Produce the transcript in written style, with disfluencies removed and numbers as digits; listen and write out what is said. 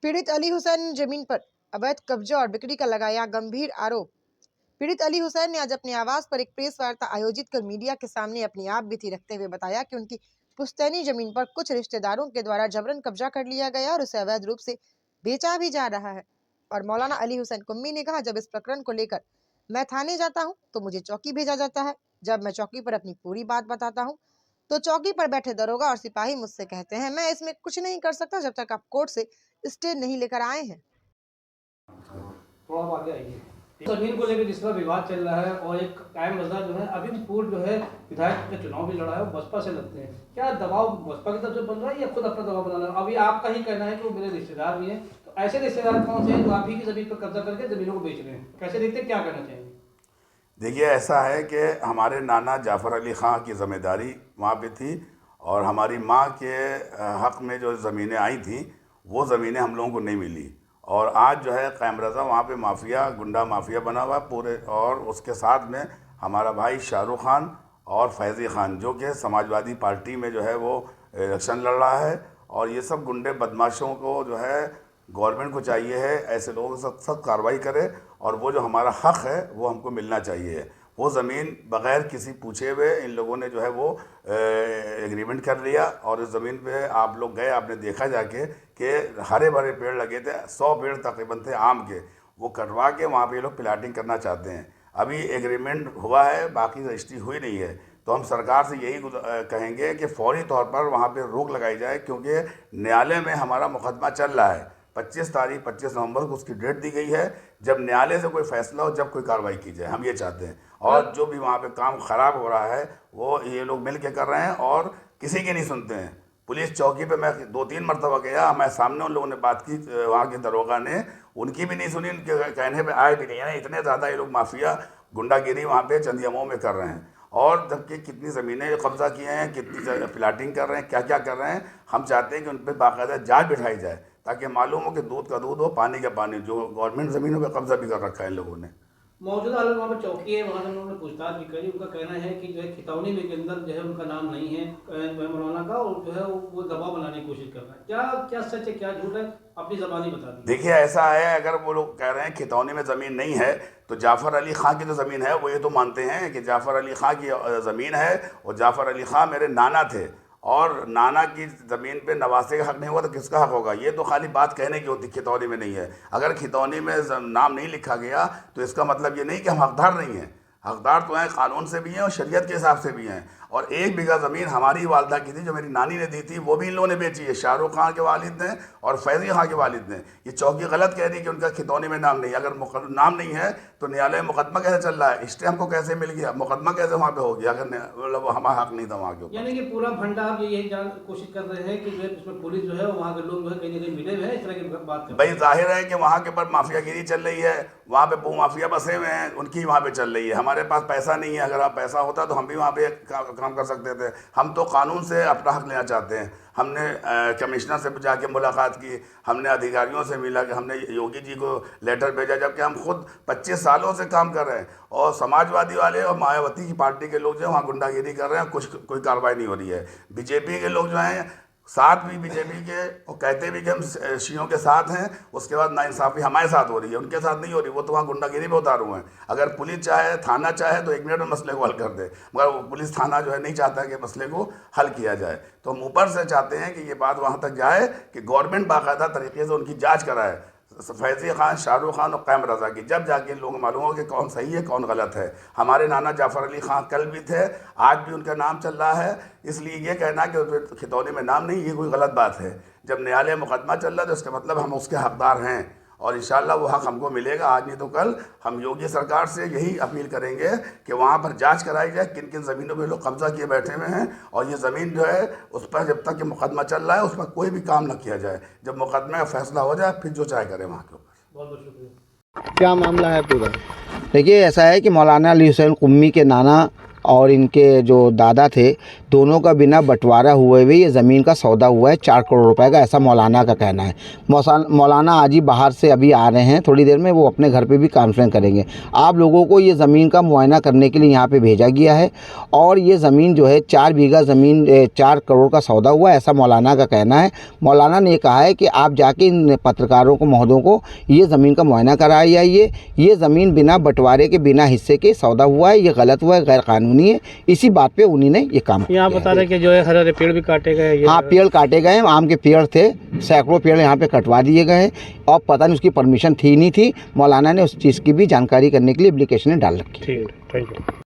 पीड़ित अली हुसैन ने जमीन पर अवैध कब्जा और बिक्री का लगाया गंभीर आरोप। पीड़ित अली हुसैन ने आज अपने आवास पर एक प्रेस वार्ता आयोजित कर मीडिया के सामने अपनी आप बीती रखते हुए बताया कि उनकी पुश्तैनी जमीन पर कुछ रिश्तेदारों के द्वारा जबरन कब्जा कर लिया गया और उसे अवैध रूप से बेचा भी जा रहा है। और मौलाना अली हुसैन कुम्मी ने कहा, जब इस प्रकरण को लेकर मैं थाने जाता हूँ तो मुझे चौकी भेजा जाता है। जब मैं चौकी पर अपनी पूरी बात बताता हूँ तो चौकी पर बैठे दरोगा और सिपाही मुझसे कहते हैं, मैं इसमें कुछ नहीं कर सकता जब तक आप कोर्ट से स्टे नहीं लेकर आए हैं। थोड़ा आगे आइए। जमीन को लेकर जिस तरह विवाद चल रहा है और एक कायम रजा जो है अभी पूर्व जो है विधायक का चुनाव भी लड़ा है वो बसपा से लड़ते हैं, क्या दबाव बसपा की तरफ से बन रहा है या खुद अपना दबाव बना रहा है? अभी आपका ही कहना है कि वो मेरे रिश्तेदार भी हैं, तो ऐसे रिश्तेदार कौन से हैं जो आप ही की जमीन पर कब्जा करके जमीनों को बेच रहे हैं? कैसे देखते हैं, क्या करना चाहिए? देखिए, ऐसा है कि हमारे नाना जाफ़र अली ख़ां की ज़िम्मेदारी वहाँ पे थी और हमारी माँ के हक़ में जो ज़मीनें आई थी वो ज़मीनें हम लोगों को नहीं मिली। और आज जो है क़ायम रज़ा वहाँ पे माफिया, गुंडा माफिया बना हुआ पूरे, और उसके साथ में हमारा भाई शाहरुख खान और फैज़ी खान जो कि समाजवादी पार्टी में जो है वो इलेक्शन लड़ रहा है। और ये सब गुंडे बदमाशों को जो है गवर्नमेंट को चाहिए है ऐसे लोगों के साथ सख्त कार्रवाई करे और वो जो हमारा हक़ है वो हमको मिलना चाहिए। वो ज़मीन बग़ैर किसी पूछे हुए इन लोगों ने जो है वो एग्रीमेंट कर लिया और इस ज़मीन पे आप लोग गए, आपने देखा जाके कि हरे भरे पेड़ लगे थे, 100 पेड़ तकरीबन थे आम के, वो कटवा के वहाँ पे ये लोग प्लाटिंग करना चाहते हैं। अभी एग्रीमेंट हुआ है, बाकी रजिस्ट्री हुई नहीं है। तो हम सरकार से यही कहेंगे कि फौरी तौर पर वहाँ पे रोक लगाई जाए, क्योंकि न्यायालय में हमारा मुकदमा चल रहा है। 25 नवंबर को उसकी डेट दी गई है, जब न्यायालय से कोई फैसला हो, जब कोई कार्रवाई की जाए, हम ये चाहते हैं। और जो भी वहाँ पे काम ख़राब हो रहा है वो ये लोग मिल के कर रहे हैं और किसी की नहीं सुनते हैं। पुलिस चौकी पे मैं 2-3 मरतबा गया, हमारे सामने उन लोगों ने बात की, वहाँ के दरोगा ने, उनकी भी नहीं सुनी, उनके कहने पे आए भी नहीं है। इतने ज़्यादा ये लोग माफिया गुंडागिरी वहाँ पे चंदियामों में कर रहे हैं। और जबकि कितनी ज़मीनें कब्ज़ा किए हैं, कितनी प्लाटिंग कर रहे हैं, क्या क्या कर रहे हैं। हम चाहते हैं कि उन पर बाकायदा जाँच बिठाई जाए ताकि मालूम हो कि दूध का दूध हो, पानी का पानी, जो गवर्नमेंट ज़मीनों पर कब्ज़ा भी कर रखा है इन लोगों ने। मौजूदा हालत वहाँ पर चौकी है, वहाँ से उन्होंने पूछताछ भी करी। उनका कहना है कि जो है खितौनी में के अंदर जो है उनका नाम नहीं है मौलाना का, और जो है वो दबाव बनाने की कोशिश कर रहा है। क्या क्या सच है, क्या झूठ है, अपनी ज़बानी बता दीजिए। देखिए, ऐसा है, अगर वो लोग कह रहे हैं खितौनी में ज़मीन नहीं है तो जाफ़र अली ख़ां की जो ज़मीन है वो ये तो मानते हैं कि जाफ़र अली ख़ां की ज़मीन है, और जाफ़र अली ख़ां मेरे नाना थे, और नाना की ज़मीन पे नवासे का हक़ नहीं हुआ तो किसका हक़ होगा? ये तो खाली बात कहने की होती, खितौनी में नहीं है। अगर खितौनी में नाम नहीं लिखा गया तो इसका मतलब ये नहीं कि हम हक़दार नहीं हैं। हक़दार तो हैं, क़ानून से भी हैं और शरीयत के हिसाब से भी हैं। और 1 बीघा ज़मीन हमारी वालदा की थी जो मेरी नानी ने दी थी, वो भी इन लोगों ने बेची है। शाहरुख खान के वालिद ने और फैज़ी खान के वालिद ने। ये चौकी गलत कह रही है कि उनका खितौनी में नाम नहीं है। अगर नाम नहीं है तो न्यायालय में मुकदमा कैसे चल रहा है? स्टे हमको कैसे मिल गया? मुकदमा कैसे वहाँ पे हो गया अगर मतलब हमारा हक़ नहीं था वहाँ के ऊपर? यानी कि पूरा भंडा आप यही जान कोशिश कर रहे हैं कि जो है उसमें पुलिस जो है वहाँ के लोग जो है कहीं ना कहीं मिले हुए हैं, इस तरह की बात कर भाई जाहिर है कि वहाँ के ऊपर माफियागिरी चल रही है, वहाँ पे भू माफिया बसे हुए हैं, उनकी वहाँ पे चल रही है। हमारे पास पैसा नहीं है, अगर आप पैसा होता तो हम भी वहाँ पे काम कर सकते थे। हम तो कानून से अपना हक़ लेना चाहते हैं। हमने कमिश्नर से जाके मुलाकात की, हमने अधिकारियों से मिला, कि हमने योगी जी को लेटर भेजा, जबकि हम खुद 25 सालों से काम कर रहे हैं। और समाजवादी वाले और मायावती की पार्टी के लोग जो है वहाँ गुंडागिरी कर रहे हैं, कोई कार्रवाई नहीं हो रही है। बीजेपी के लोग जो हैं साथ भी बीजेपी के, और कहते भी कि हम शियों के साथ हैं, उसके बाद नाइंसाफ़ी हमारे साथ हो रही है, उनके साथ नहीं हो रही। वो तो वहाँ गुंडागिरी में उतारू हैं। अगर पुलिस चाहे, थाना चाहे तो 1 मिनट में मसले को हल कर दे, मगर पुलिस थाना जो है नहीं चाहता कि मसले को हल किया जाए। तो हम ऊपर से चाहते हैं कि ये बात वहाँ तक जाए कि गवर्नमेंट बाकायदा तरीके से उनकी जाँच कराए, फैज़ी खान, शाहरुख खान और क़ायम रज़ा की, जब जाके लोग मालूम हो कि कौन सही है कौन गलत है। हमारे नाना जाफ़र अली ख़ां कल भी थे, आज भी उनका नाम चल रहा है। इसलिए ये कहना कि खितौनी में नाम नहीं, ये कोई गलत बात है। जब न्यायालय मुकदमा चल रहा है तो इसका मतलब हम उसके हक़दार हैं, और इंशाअल्लाह वो हक़ हमको मिलेगा। आज नहीं तो कल हम योगी सरकार से यही अपील करेंगे कि वहाँ पर जांच कराई जाए किन किन ज़मीनों पे लोग कब्ज़ा किए बैठे हुए हैं, और ये ज़मीन जो है उस पर जब तक कि मुकदमा चल रहा है उस पर कोई भी काम न किया जाए। जब मुकदमे का फैसला हो जाए फिर जो चाहे करें वहाँ के ऊपर। बहुत बहुत शुक्रिया। क्या मामला है पूरा? देखिए, ऐसा है कि मौलाना अली हुसैन कुम्मी के नाना और इनके जो दादा थे, दोनों का बिना बंटवारा हुए हुए ये ज़मीन का सौदा हुआ है 4 करोड़ रुपए का, ऐसा मौलाना का कहना है। मौलाना आज ही बाहर से अभी आ रहे हैं, थोड़ी देर में वो अपने घर पे भी कॉन्फ्रेंस करेंगे। आप लोगों को ये ज़मीन का मुआयना करने के लिए यहाँ पे भेजा गया है और ये ज़मीन जो है 4 बीघा ज़मीन 4 करोड़ का सौदा हुआ, ऐसा मौलाना का कहना है। मौलाना ने कहा है कि आप जाके इन पत्रकारों को, महोदयों को ये ज़मीन का मुआयना कराई आइए। ये ज़मीन बिना बंटवारे के, बिना हिस्से के सौदा हुआ है, ये गलत हुआ है, गैर कानूनी है। इसी बात पे उन्हीं ने ये काम यहाँ बता रहे कि जो है हरे पेड़ भी काटे गए। हाँ, पेड़ काटे गए, आम के पेड़ थे, सैकड़ों पेड़ यहाँ पे कटवा दिए गए हैं और पता नहीं उसकी परमिशन थी नहीं थी। मौलाना ने उस चीज़ की भी जानकारी करने के लिए एप्लीकेशन डाल रखी। ठीक है, थैंक यू।